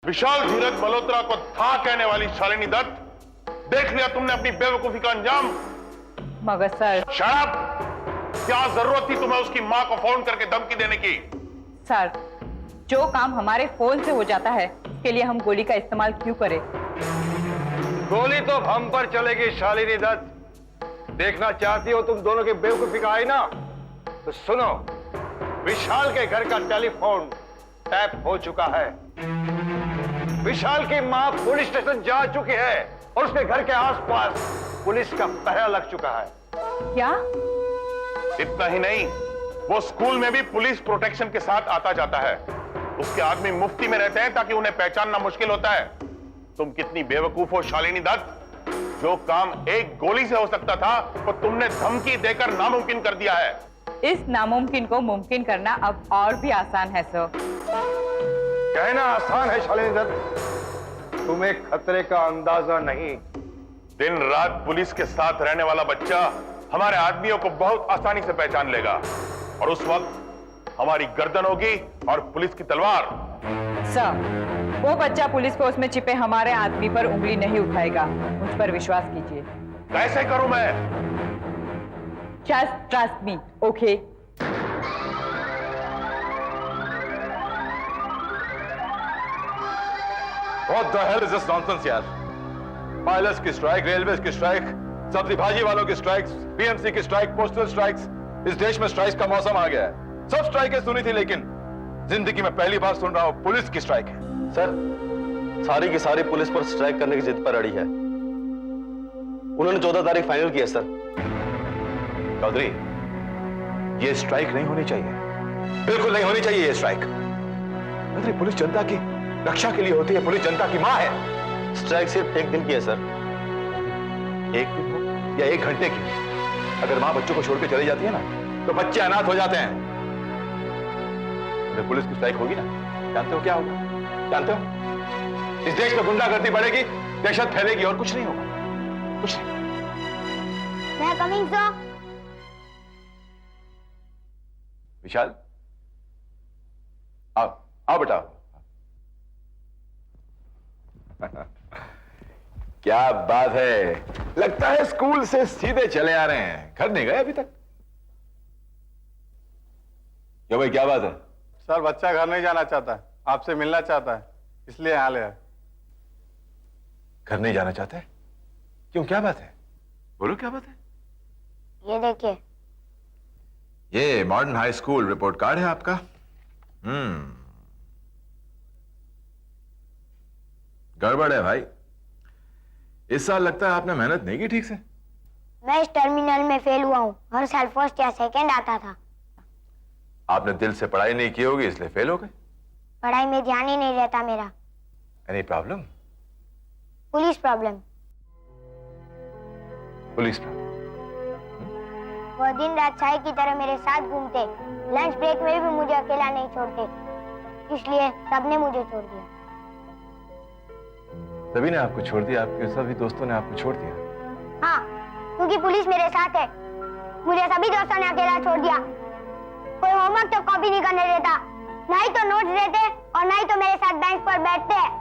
विशाल धीरज मल्होत्रा को था कहने वाली शालिनी दत्त, देख लिया तुमने अपनी बेवकूफी का अंजाम। मगर सर। शराब, क्या जरूरत थी तुम्हें उसकी मां को फोन करके धमकी देने की? सर, जो काम हमारे फोन से हो जाता है उसके लिए हम गोली का इस्तेमाल क्यों करें? गोली तो हम पर चलेगी शालिनी दत्त। देखना चाहती हो तुम दोनों की बेवकूफी का आईना? तो सुनो, विशाल के घर का टेलीफोन टैप हो चुका है। विशाल की मां पुलिस स्टेशन जा चुकी है और उसके घर के आसपास पुलिस का पहरा लग चुका है। क्या? इतना ही नहीं, वो स्कूल में भी पुलिस प्रोटेक्शन के साथ आता जाता है। उसके आदमी मुफ्ती में रहते हैं ताकि उन्हें पहचानना मुश्किल होता है। तुम कितनी बेवकूफ हो शालिनी दत्त। जो काम एक गोली से हो सकता था वो तुमने धमकी देकर नामुमकिन कर दिया है। इस नामुमकिन को मुमकिन करना अब और भी आसान है सर। कहना आसान है शालिनी दत्त, तुम्हें खतरे का अंदाजा नहीं। दिन रात पुलिस के साथ रहने वाला बच्चा हमारे आदमियों को बहुत आसानी से पहचान लेगा और उस वक्त हमारी गर्दन होगी और पुलिस की तलवार। सर, वो बच्चा पुलिस फोर्स में छिपे हमारे आदमी पर उंगली नहीं उठाएगा। मुझ पर विश्वास कीजिए। कैसे करूं मैं? Just trust me, okay? What the hell is this nonsense यार? पायलट्स की स्ट्राइक, रेलवे की स्ट्राइक, सब्जी भाजी वालों की स्ट्राइक्स, बीएमसी की स्ट्राइक, पोस्टल स्ट्राइक्स। इस देश में स्ट्राइक्स का मौसम आ गया है। सब स्ट्राइकें सुनी थी, लेकिन जिंदगी में पहली बार सुन रहा हूं पुलिस की स्ट्राइक है। सर, सारी की सारी पुलिस पर स्ट्राइक करने की जिद पर अड़ी है। उन्होंने 14 तारीख फाइनल की है सर। चौधरी, ये स्ट्राइक नहीं होनी चाहिए, बिल्कुल नहीं होनी चाहिए ये स्ट्राइक। चौधरी, पुलिस जनता की रक्षा के लिए होती है, पुलिस जनता की मां है। स्ट्राइक सिर्फ एक दिन की है सर। एक दिन हो या एक घंटे की, अगर मां बच्चों को छोड़ के चली जाती है ना तो बच्चे अनाथ हो जाते हैं। अगर पुलिस की स्ट्राइक होगी ना, जानते हो क्या होगा? जानते हो? इस देश में गुंडागर्दी बढ़ेगी, दहशत फैलेगी और कुछ नहीं होगा, कुछ नहीं। मैं कमिंग सर। विशाल, आओ आओ बेटा। क्या बात है, लगता है स्कूल से सीधे चले आ रहे हैं, घर नहीं गए अभी तक। क्यों भाई, क्या बात है? सर, बच्चा घर नहीं जाना चाहता है, आपसे मिलना चाहता है, इसलिए यहाँ ले आए। घर नहीं जाना चाहते? क्यों, क्या बात है? बोलो क्या बात है? ये देखिए। ये modern high school report card है आपका। गड़बड़ है भाई, इस साल लगता है आपने मेहनत नहीं की ठीक से। मैं इस टर्मिनल में फेल हुआ हूँ, हर साल फर्स्ट या सेकंड आता था। आपने दिल से पढ़ाई नहीं की होगी इसलिए फेल हो गए। पढ़ाई में ध्यान ही नहीं रहता मेरा। Any problem? Police problem. Police problem? वो दिन रात साई की तरह मेरे साथ घूमते, लंच ब्रेक में भी मुझे अकेला नहीं छोड़ते, इसलिए सबने मुझे छोड़ दिया। सभी ने आपको छोड़ दिया? आपके सभी दोस्तों ने आपको छोड़ दिया? हाँ, क्योंकि पुलिस मेरे साथ है। मुझे सभी दोस्तों ने अकेला छोड़ दिया। कोई होमवर्क तो कॉपी नहीं करने देता, नहीं तो नोट्स देते और नहीं तो मेरे साथ बेंच पर बैठते हैं।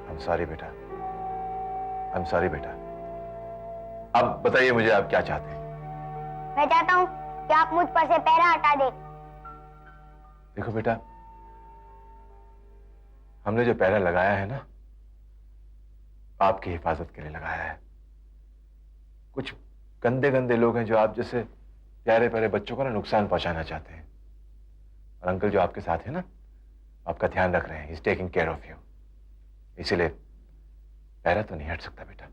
I'm sorry बेटा, I'm sorry बेटा। अब बताइए मुझे आप क्या चाहते हैं? मैं चाहता हूँ कि आप मुझ पर से पहरा हटा दे। देखो बेटा, हमने जो पहरा लगाया है ना, आपकी हिफाजत के लिए लगाया है। कुछ गंदे गंदे लोग हैं जो आप जैसे प्यारे प्यारे बच्चों को ना नुकसान पहुंचाना चाहते हैं। और अंकल जो आपके साथ है ना, आपका ध्यान रख रहे हैं, is taking care of you. इसीलिए पहरा तो नहीं हट सकता बेटा।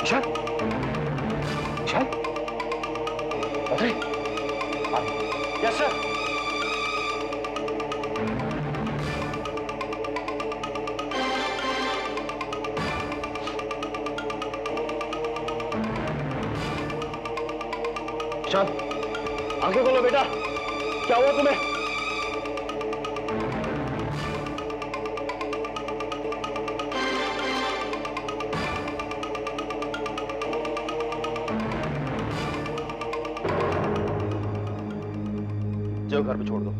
विशाल, विशाल, अरे यस सर। विशाल, आंखें खोलो बेटा, क्या हुआ तुम्हें? जो घर पे छोड़ दो।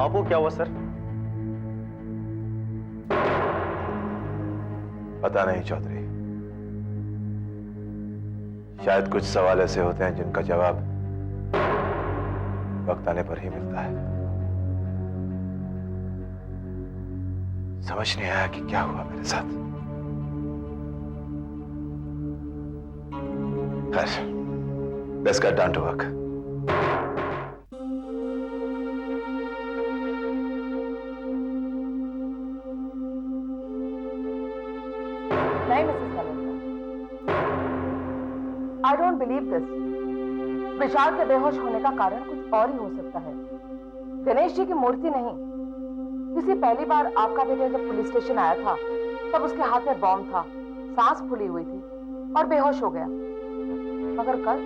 आपको क्या हुआ सर? पता नहीं चौधरी, शायद कुछ सवाल ऐसे होते हैं जिनका जवाब वक्त आने पर ही मिलता है। समझ नहीं आया कि क्या हुआ मेरे साथ। खैर, let's get down to work. नहीं Mrs Malhotra, I don't believe this. Vishal के बेहोश होने का कारण कुछ और ही हो सकता है। गणेश जी की मूर्ति नहीं। किसी पहली बार आपका बेटा जब पुलिस स्टेशन आया था तब उसके हाथ में बॉम्ब था, सांस फूली हुई थी और बेहोश हो गया। मगर कल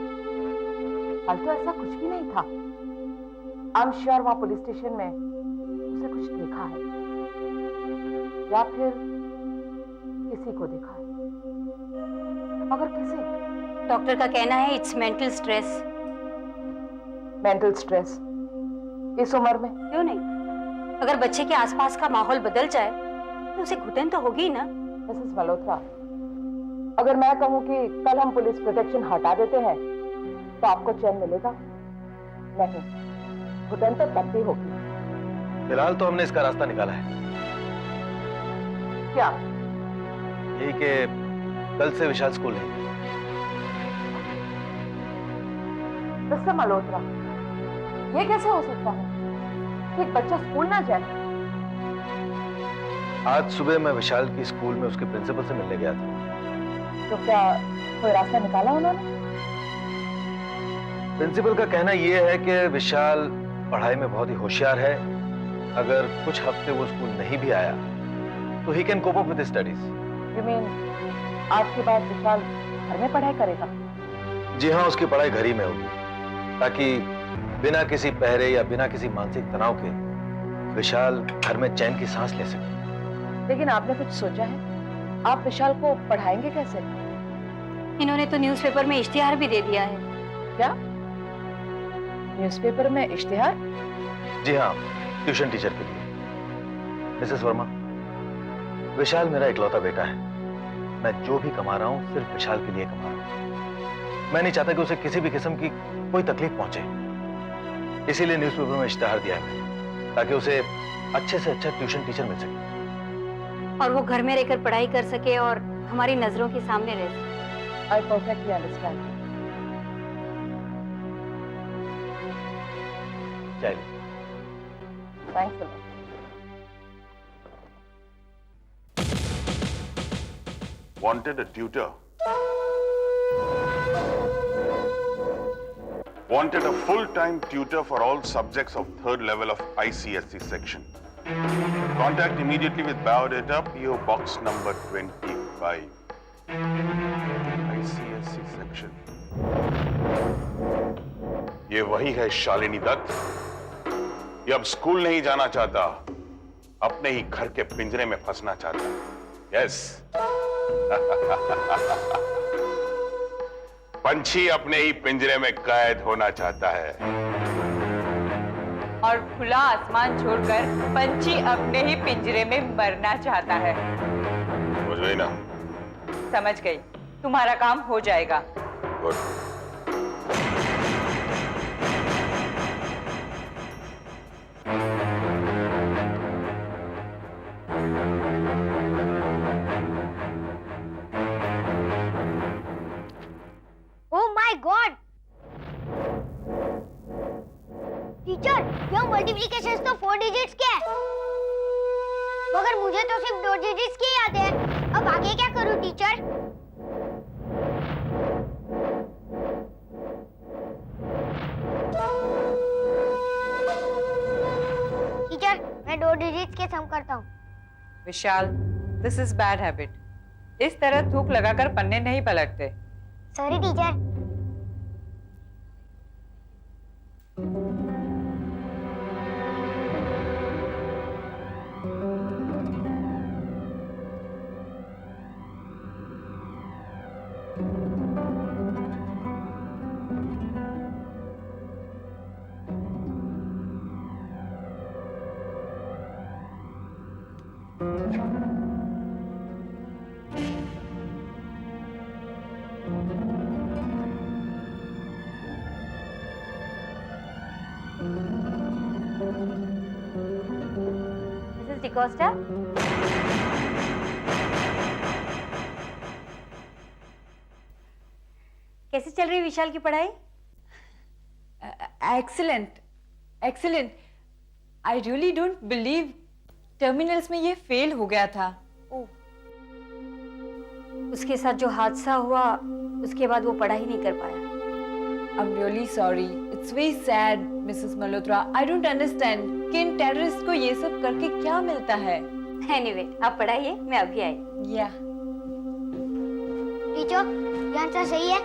तो ऐसा कुछ भी नहीं था। आई एम श्योर वहां पुलिस स्टेशन में उसे कुछ देखा है या फिर किसी को देखा है। मगर किसे? डॉक्टर का कहना है it's mental stress. Mental stress इस उम्र में? क्यों नहीं, अगर बच्चे के आसपास का माहौल बदल जाए तो उसे घुटन तो होगी ना। मिसेस मल्होत्रा, अगर मैं कहूं कि कल हम पुलिस प्रोटेक्शन हटा देते हैं तो आपको चैन मिलेगा? नहीं, घुटन तो तब भी होगी। फिलहाल तो हमने इसका रास्ता निकाला है। क्या? यही कि कल से विशाल स्कूल नहीं। मिस्टर मल्होत्रा, ये कैसे हो सकता है कि एक बच्चा स्कूल ना जाए? आज सुबह मैं विशाल की स्कूल में उसके प्रिंसिपल से मिलने गया था। तो क्या कोई रास्ता निकाला उन्होंने? प्रिंसिपल का कहना यह है कि विशाल पढ़ाई में बहुत ही होशियार है। अगर कुछ हफ्ते वो स्कूल नहीं भी आया तो ही can cope up with studies. You mean आज के बाद विशाल घर में पढ़ाई करेगा? जी हाँ, उसकी पढ़ाई घर ही में होगी ताकि बिना किसी पहरे या बिना किसी मानसिक तनाव के विशाल घर में चैन की सांस ले सके। लेकिन आपने कुछ सोचा है? आप विशाल को पढ़ाएंगे कैसे? इन्होंने तो न्यूज़पेपर में इश्तिहार भी दे दिया है। क्या? न्यूज़पेपर में इश्तिहार? जी हाँ, ट्यूशन टीचर के लिए। मिसेस वर्मा, विशाल मेरा इकलौता बेटा है। मैं जो भी कमा रहा हूं सिर्फ विशाल के लिए कमा रहा हूं। मैं नहीं चाहता कि उसे किसी भी किस्म की कोई तकलीफ पहुंचे। इसीलिए न्यूज़पेपर में इश्तिहार दिया है मैंने, ताकि उसे अच्छे से अच्छा ट्यूशन टीचर मिल सके और वो घर में रहकर पढ़ाई कर सके और हमारी नजरों के सामने रह सके। I perfectly understand. चलिए। Thanks a lot. Wanted a tutor. Wanted a full-time tutor for all subjects of third level of ICSE section. Contact immediately with biodata, PO Box number 25. ICSE section. ये वही है शालिनी दत्त। ये अब school नहीं जाना चाहता, अपने ही घर के पिंजरे में फंसना चाहता है। यस। पंछी अपने ही पिंजरे में कैद होना चाहता है और खुला आसमान छोड़कर पंछी अपने ही पिंजरे में मरना चाहता है। समझ गई ना? समझ गई। तुम्हारा काम हो जाएगा। गुड। टीचर, ये मल्टीप्लिकेशन तो 4 डिजिट्स के हैं। मगर मुझे तो सिर्फ 2 डिजिट्स के ही आते हैं। अब आगे क्या करूं टीचर? टीचर, मैं 2 डिजिट्स के सम करता हूँ। Vishal, this is bad habit. इस तरह थूक लगाकर पन्ने नहीं पलटते। Sorry teacher. मिसेस डिकोस्टा, कैसी चल रही है विशाल की पढ़ाई? Excellent, excellent. I really don't believe terminals में ये फेल हो गया था। उसके साथ जो हादसा हुआ उसके बाद वो पढ़ाई नहीं कर पाया। I'm really sorry. It's very sad, Mrs. Malhotra. I don't understand कि इन टेररिस्ट को ये सब करके क्या मिलता है। Anyway, आप पढ़ाइए, मैं अभी आई। Yeah. टीचर, ये आंसर सही है?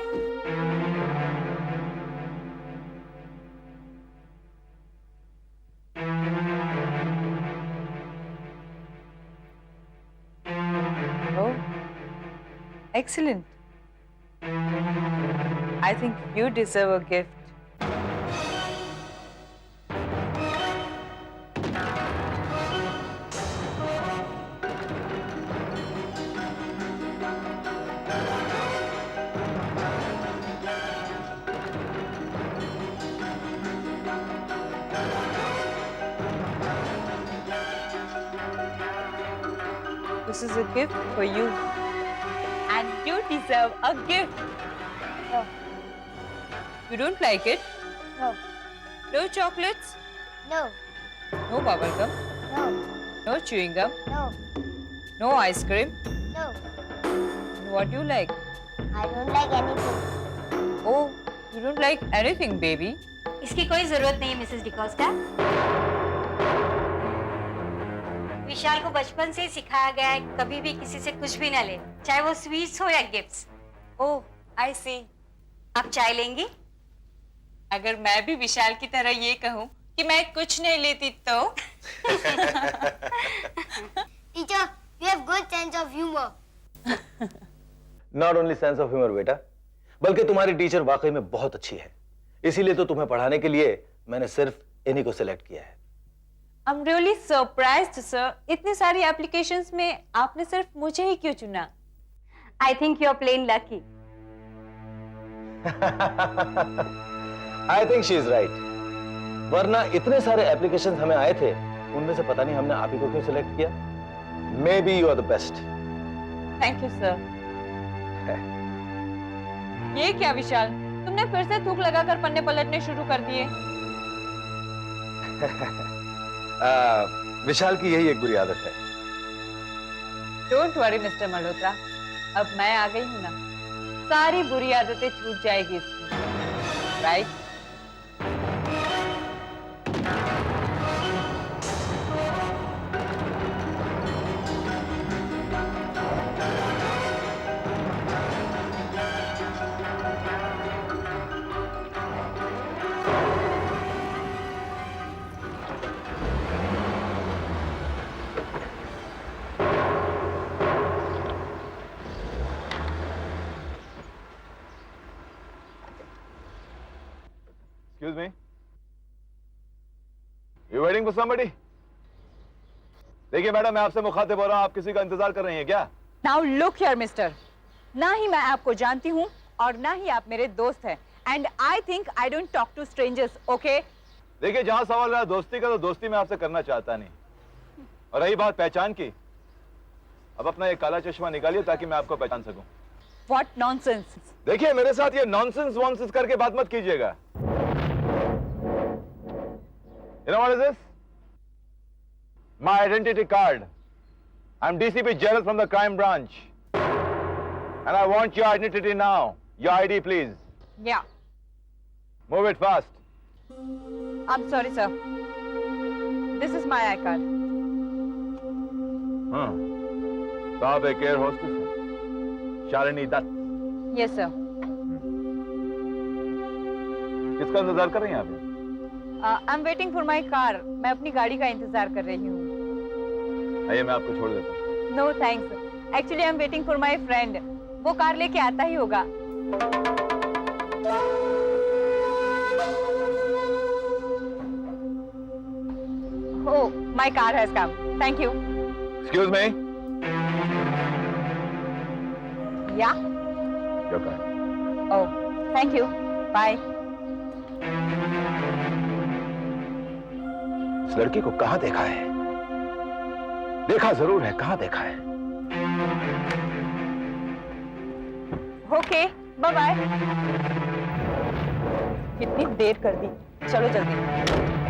Oh, excellent. I think you deserve a gift. This is a gift for you. And you deserve a gift. No. You don't like it? No. No chocolates? No. No bubble gum? No. No chewing gum? No. No ice cream? No. And what do you like? I don't like anything. Oh, you don't like anything, baby. इसकी कोई जरूरत नहीं है Mrs D'Costa. विशाल को बचपन से ही सिखाया गया है कभी भी किसी से कुछ भी ना ले, चाहे वो स्वीट्स हो या गिफ्ट्स। Oh, I see. आप चाय लेंगी? अगर मैं भी विशाल की तरह ये कहूँ कि मैं कुछ नहीं लेती तो? Teacher, you have good sense of humor. Not only sense of humour बेटा, बल्कि तुम्हारी टीचर वाकई में बहुत अच्छी है। इसीलिए तो तुम्हें पढ़ाने के लिए मैंने सिर्फ इन्हीं को सिलेक्ट किया है। I'm really surprised, sir. इतनी सारी एप्लीकेशंस में आपने सिर्फ मुझे ही क्यों चुना? I think you are plain lucky. I think she is right. वरना इतने सारे एप्लीकेशंस हमें आए थे, उनमें से पता नहीं हमने आप ही को क्यों सिलेक्ट किया। Maybe you are the best. Thank you, sir. ये क्या विशाल? तुमने फिर से थूक लगाकर पन्ने पलटने शुरू कर दिए। विशाल की यही एक बुरी आदत है। Don't worry, Mr. मल्होत्रा। अब मैं आ गई हूँ ना, सारी बुरी आदतें छूट जाएगी इसकी, right? Excuse me? You waiting for somebody? देखिए मैडम, मैं आपसे मुखातिब हो रहा हूं, आप किसी का इंतजार कर रही हैं क्या? Now look here, mister. ना ही मैं आपको जानती हूँ और ना ही आप मेरे दोस्त हैं. And I think I don't talk to strangers, okay? देखिए, जहां सवाल रहा दोस्ती का, तो दोस्ती मैं आपसे करना चाहता नहीं। और रही बात पहचान की, अब अपना ये काला चश्मा निकालिए ताकि मैं आपको पहचान सकूं। What nonsense! देखिए, मेरे साथ ये नॉनसेंस वॉनसेंस करके बात मत कीजिएगा। You know what is this? My identity card. I'm DCP Gerald from the crime branch. And I want your identity now. Your ID, please. Yeah. Move it fast. I'm sorry, sir. This is my iCard. हाँ, तो आप एक air hostess हैं, Shalini Dutt. Yes, sir. किसका इंतजार कर रही हैं आप? I'm waiting for my car. मैं अपनी गाड़ी का इंतजार कर रही हूँ। आइए मैं आपको छोड़ देता हूँ। No, thanks. Actually, I'm waiting for my friend. वो कार लेके आता ही होगा। Oh, my car has come. Thank you. Excuse me. Yeah. Your car. Oh, thank you. Bye. इस लड़की को कहां देखा है? देखा जरूर है, कहां देखा है? Okay. Bye bye. कितनी देर कर दी। चलो जल्दी।